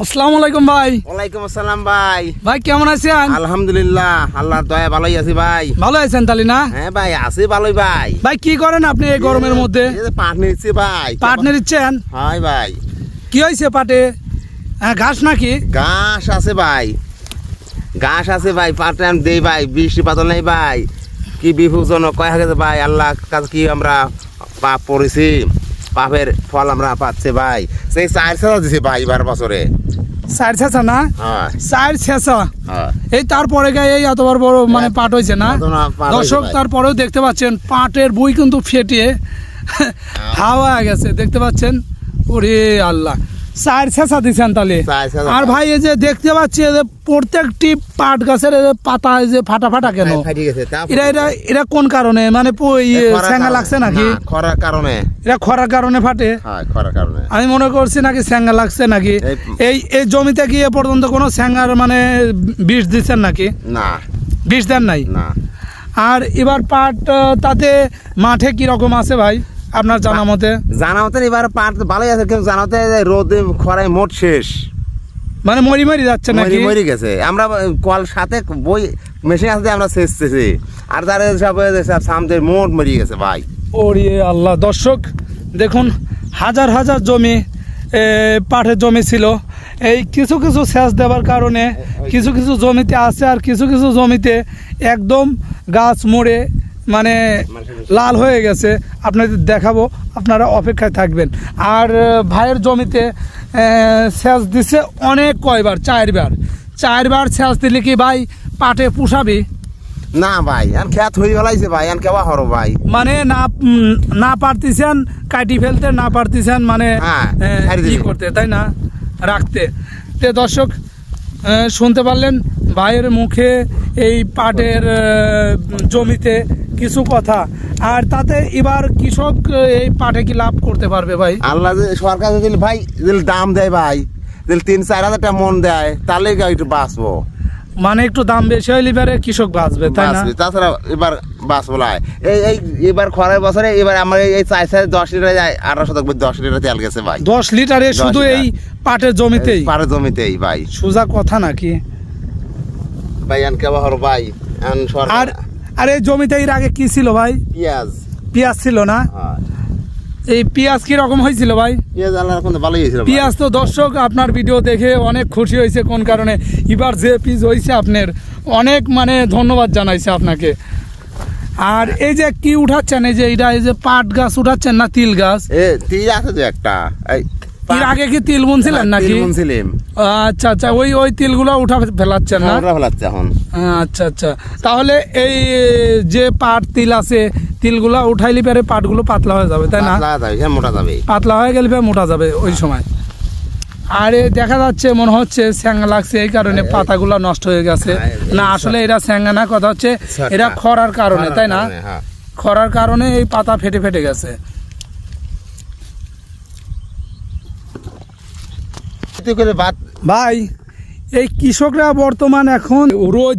আসসালামু আলাইকুম ভাই। ওয়ালাইকুম আসসালাম ভাই। ভাই কেমন আছেন? আলহামদুলিল্লাহ, আল্লাহর দয়া ভালোই আছি ভাই। ভালো আছেন তাহলে না? হ্যাঁ ভাই, আছি ভালোই ভাই। ভাই কি করেন আপনি এই গরমের মধ্যে? পাট নিচ্ছি ভাই। পাট নিচ্ছেন? হ্যাঁ ভাই। কি হয়েছে পাটে? ঘাস নাকি? ঘাস আছে ভাই, ঘাস আছে ভাই। পাটে আমি দেই ভাই, বৃষ্টি পাতল নেই ভাই। কি বিপজ্জনক কয়া গেছে ভাই। আল্লাহ কাছে কি আমরা পাপ পড়েছি, পাপের ফল আমরা পাচ্ছি ভাই। সেই 4 দিছে ভাই এবার বছরে। 4 ছেঁচা না? হ্যাঁ 4 ছেঁচা। হ্যাঁ এই তারপরে এই এতবার বড় মানে পাট হয়েছে না দর্শক? তারপরেও দেখতে পাচ্ছেন পাটের বই কিন্তু ফেটে হাওয়া গেছে, দেখতে পাচ্ছেন। ওরে আল্লাহ, 4 ছেঁচা দিচ্ছেন তাহলে। আর ভাই এই যে দেখতে পাচ্ছি প্রত্যেকটি পাট গাছের পাতা যে ফাটা ফাটা কেন? এরা কোন কারণে? মানে স্যাঙ্গা লাগছে নাকি? খরার কারণে। এরা খরার কারণে ফাটে? খরার কারণে আমি মনে করছি নাকি স্যাঙ্গা লাগছে নাকি। এই জমিতে কি এ পর্যন্ত কোনো স্যাঙ্গার মানে বিষ দিচ্ছেন নাকি? না, বিষ দেন নাই না। আর এবার পাট তাতে মাঠে কি রকম আছে ভাই আপনার জানা মতে? জানা মতে এবার পাট ভালোই আছে, কিন্তু জানা মতে রোদে খরায় মোট শেষ, মানে মরি মরি যাচ্ছে নাকি? মরি গেছে। আমরা কল সাথে বই মেশিন আছে আমরা শেষতেছি, আর তারা সব সামনে মোট মরি গেছে ভাই। ওরে আল্লাহ, দর্শক দেখুন হাজার হাজার জমি পাটের জমি ছিল। এই কিছু কিছু সেচ দেওয়ার কারণে কিছু কিছু জমিতে আছে, আর কিছু কিছু জমিতে একদম গাছ মরে মানে লাল হয়ে গেছে। আপনাদের দেখাবো, আপনারা অপেক্ষায় থাকবেন। আর ভাইয়ের জমিতে সেচ দিচ্ছে অনেক, কয়বার? 4বার সেচ দিলে কি ভাই পাটে পুষাবি? না ভাই, আর খেত হয়ে গেলাইছে ভাই, আর কেবা হরো ভাই। মানে না পারতেছেন কাটি ফেলতে, না পারতেছেন মানে ই করতে, তাই না, রাখতে। তে দর্শক শুনতে পারলেন ভাইয়ের মুখে এই পাটের জমিতে কিছু কথা। আর তাতে এবার কৃষক এই পাটে কি লাভ করতে পারবে ভাই? আল্লাহ সরকার যদি ভাই দাম দেয় ভাই, 3-4 হাজার টাকা মন দেয়, তাহলে একটু বাঁচবো। মানে একটু দাম বেশি হইলে এবারে কৃষক বাঁচবে, তাই না? তাছাড়া এবার বাঁচবো না। এবার খরার বছরে এবার আমার এই 10 লিটার যায়, 10 লিটার তেল গেছে ভাই। 10 লিটারে শুধু এই পাটের জমিতেই? পাটের জমিতেই ভাই। সোজা কথা নাকি ভাই? ভাই আর এই জমিতে এর আগে কি ছিল ভাই? পেঁয়াজ ছিল না? এই পেঁয়াজ কি রকম হয়েছিল ভাই? পেঁয়াজ তো দর্শক আপনার ভিডিও দেখে অনেক খুশি হয়েছে। কোন কারণে? এবার যে পিস হয়েছে আপনার অনেক মানে ধন্যবাদ জানাইছে আপনাকে। আর এই যে কি উঠাচ্ছেন, এই যে এটা এই যে পাট গাছ উঠাচ্ছেন না তিল গাছ? তিল আছে যে একটা। এর আগে কি তিল বুনছিলেন নাকি? আচ্ছা আচ্ছা, ওই তিলগুলো উঠা ফেলাচ্ছেন না? ফেলাচ্ছে এখন। আচ্ছা আচ্ছা, তাহলে এই যে পাট তিল আছে, তিলগুলা উঠাইলে পরে পাটগুলো পাতলা হয়ে যাবে, তাই না? মোটা যাবে, পাতলা হয়ে গেলে মোটা যাবে ওই সময়। আর দেখা যাচ্ছে মনে হচ্ছে স্যাঙ্গা লাগছে, এই কারণে পাতাগুলো নষ্ট হয়ে গেছে। না আসলে এরা স্যাঙ্গা না, কথা হচ্ছে এরা খরার কারণে, তাই না? খরার কারণে এই পাতা ফেটে ফেটে গেছে। ভাই এই কৃষকরা বর্তমান এখন রোদ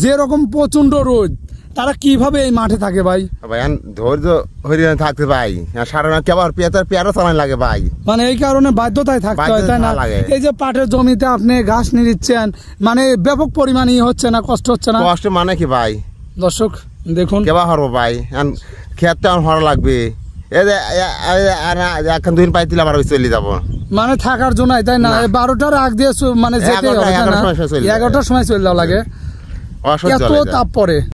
যেরকম প্রচন্ড রোদ, তারা কিভাবে এই মাঠে থাকে ভাই? ভাই ধৈর্য হরিয়ানা থাকতে ভাই, সারা কেবল পেয়ারও চালান লাগে ভাই। মানে এই কারণে বাধ্যতায় থাকতে হয়, তাই না? এই যে পাটের জমিতে আপনি ঘাস নিচ্ছেন, মানে ব্যাপক পরিমাণে হচ্ছে না, কষ্ট হচ্ছে না? কষ্ট মানে কি ভাই? দর্শক দেখুন কেবা হরবো ভাই, খেতটা হরা লাগবে। এখন 2 দিন পাই দিলে আবার চলে যাবো, মানে থাকার জন্য, তাই না? 12টার আগ দিয়ে মানে 11টার সময় চলে যাওয়া লাগে, এত তাপ পরে।